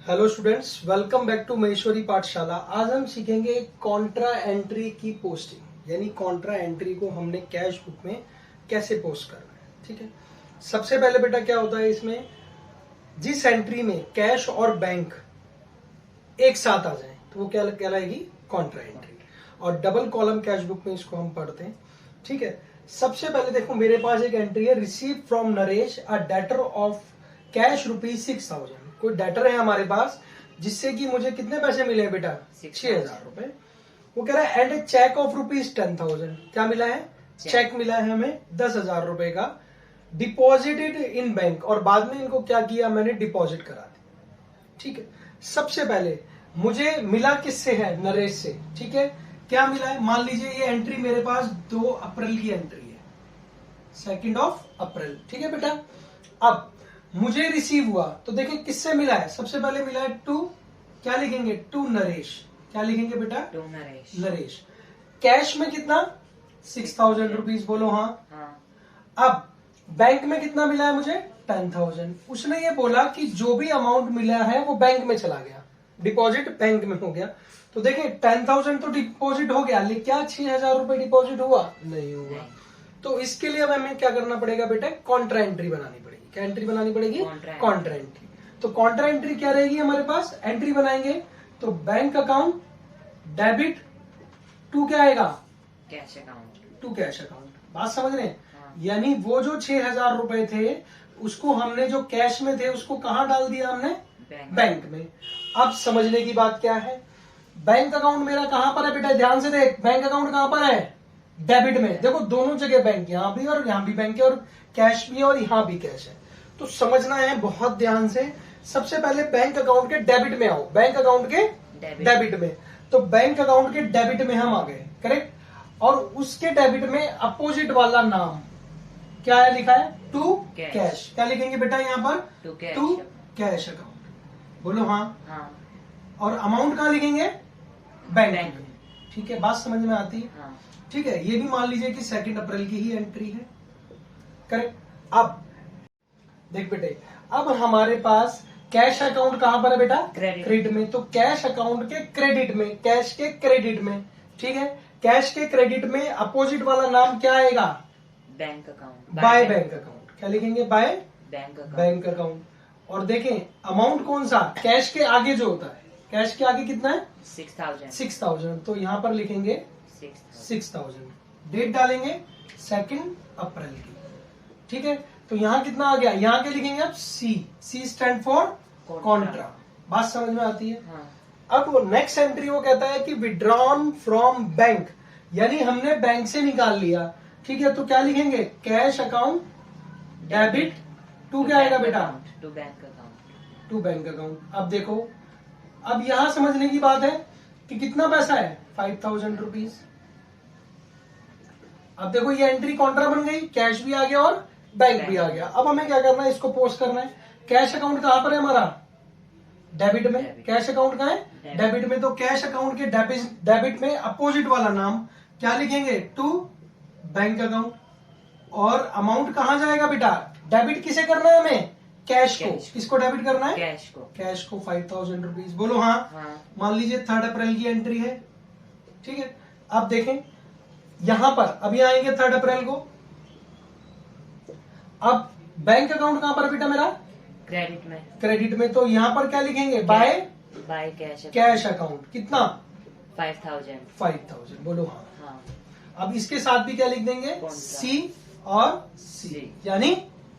Hello students, welcome back to Maheshwari Pathshala. आज हम सीखेंगे कॉन्ट्रा एंट्री की पोस्टिंग, यानी कॉन्ट्रा एंट्री को हमने कैश बुक में कैसे पोस्ट करना है। ठीक है, सबसे पहले बेटा क्या होता है इसमें, जिस एंट्री में कैश और बैंक एक साथ आ जाए तो वो क्या कहलाएगी, कॉन्ट्रा एंट्री। और डबल कॉलम कैश बुक में इसको हम पढ़ते हैं। ठीक है, सबसे पहले देखो मेरे पास एक एंट्री है, receive from Naresh a debtor of cash ₹6,000। कोई डेटर है हमारे पास जिससे कि मुझे कितने पैसे मिले हैं बेटा, 6,000 रुपए। वो कह रहा है एंड ए चेक ऑफ ₹10,000। क्या मिला है, चेक मिला है हमें 10,000 रुपए का, डिपॉजिटेड इन बैंक। और बाद में इनको क्या किया, मैंने डिपॉजिट करा दिया। ठीक है, सबसे पहले मुझे मिला किससे है, नरेश से। ठीक है, क्या मिला है, मान लीजिए ये एंट्री मेरे पास 2 अप्रैल की एंट्री है, 2 अप्रैल। ठीक है बेटा, अब मुझे रिसीव हुआ तो देखिए किससे मिला है, सबसे पहले मिला है टू, क्या लिखेंगे, टू नरेश। क्या लिखेंगे बेटा, टू नरेश। नरेश। कैश में कितना, 6,000 रुपीज, बोलो हाँ। अब बैंक में कितना मिला है मुझे, 10,000। उसने ये बोला कि जो भी अमाउंट मिला है वो बैंक में चला गया, डिपॉजिट बैंक में हो गया। तो देखिए 10,000 तो डिपॉजिट हो गया, लेकिन क्या 6,000 रुपए डिपॉजिट हुआ, नहीं हुआ। तो इसके लिए अब हमें क्या करना पड़ेगा बेटा, कॉन्ट्रा एंट्री बनानी पड़ेगी। क्या एंट्री बनानी पड़ेगी, कॉन्ट्रा एंट्री। तो कॉन्ट्रा एंट्री क्या रहेगी हमारे पास, एंट्री बनाएंगे तो बैंक अकाउंट डेबिट टू क्या आएगा, cash account, to cash account. बात समझ रहे हैं, यानी वो जो 6,000 रुपए थे उसको हमने जो कैश में थे उसको कहाँ डाल दिया हमने, बैंक में। अब समझने की बात क्या है, बैंक अकाउंट मेरा कहां पर है बेटा, ध्यान से देख, बैंक अकाउंट कहां पर है, डेबिट में। देखो दोनों जगह बैंक, यहां भी और यहां भी बैंक है, और कैश भी है और यहां भी कैश है। तो समझना है बहुत ध्यान से। सबसे पहले बैंक अकाउंट के डेबिट में आओ, बैंक अकाउंट के डेबिट में। तो बैंक अकाउंट के डेबिट में हम आ गए, करेक्ट। और उसके डेबिट में अपोजिट वाला नाम क्या है, लिखा है टू कैश। क्या लिखेंगे बेटा यहाँ पर, टू कैश अकाउंट, बोलो हाँ। और अमाउंट कहाँ लिखेंगे, बैंक। ठीक है, बात समझ में आती है। ठीक है, ये भी मान लीजिए कि 2 अप्रैल की ही एंट्री है, करेक्ट। अब देख बेटे, अब हमारे पास कैश अकाउंट कहां पर है बेटा, क्रेडिट में। तो कैश अकाउंट के क्रेडिट में, कैश के क्रेडिट में। ठीक है, कैश के क्रेडिट में अपोजिट वाला नाम क्या आएगा, bank account, by bank account. क्या लिखेंगे, बाय बैंक अकाउंट। और देखें अमाउंट कौन सा, कैश के आगे जो होता है, कैश के आगे कितना है, 6,000। तो यहाँ पर लिखेंगे 6,000। डेट डालेंगे 2 अप्रैल की। ठीक है, तो यहाँ कितना आ गया, यहाँ के लिखेंगे अब सी स्टैंड फॉर कॉन्ट्रा। बात समझ में आती है। अब वो नेक्स्ट एंट्री वो कहता है कि विड्रॉन फ्रॉम बैंक, यानी हमने बैंक से निकाल लिया। ठीक है, तो क्या लिखेंगे, कैश अकाउंट डेबिट टू क्या आएगा बेटा, टू बैंक अकाउंट। अब देखो, अब यहां समझने की बात है कि कितना पैसा है, 5,000 रुपीज। अब देखो ये एंट्री कॉन्ट्रा बन गई, कैश भी आ गया और बैंक भी आ गया। अब हमें क्या करना है, इसको पोस्ट करना है। कैश अकाउंट कहां पर है हमारा, डेबिट में। कैश अकाउंट कहां है, डेबिट में। तो कैश अकाउंट के डेबिट में अपोजिट वाला नाम क्या लिखेंगे, टू बैंक अकाउंट। और अमाउंट कहां जाएगा बेटा, डेबिट किसे करना है हमें, कैश को। किसको डेबिट करना है, कैश को 5,000 रुपीज, बोलो हाँ। मान लीजिए 3 अप्रैल की एंट्री है। ठीक है, अब देखें यहां पर, अभी आएंगे 3 अप्रैल को। अब बैंक अकाउंट कहां पर बेटा मेरा, क्रेडिट में। तो यहां पर क्या लिखेंगे, बाय कैश अकाउंट। कितना, 5,000, बोलो हाँ। अब इसके साथ भी क्या लिख देंगे, सी और सी, यानी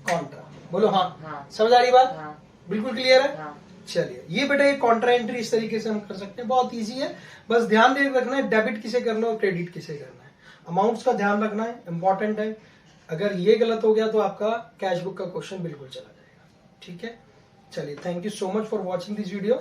कॉन्ट्रा, बोलो हाँ। समझ आ रही बात, बिल्कुल क्लियर है। चलिए, ये बेटा ये कॉन्ट्रा एंट्री इस तरीके से हम कर सकते हैं, बहुत इजी है। बस ध्यान दे रखना है डेबिट किसे करना है और क्रेडिट किसे करना है, अमाउंट्स का ध्यान रखना है, इंपॉर्टेंट है। अगर ये गलत हो गया तो आपका कैश बुक का क्वेश्चन बिल्कुल चला जाएगा। ठीक है, चलिए, thank you so much for watching this video.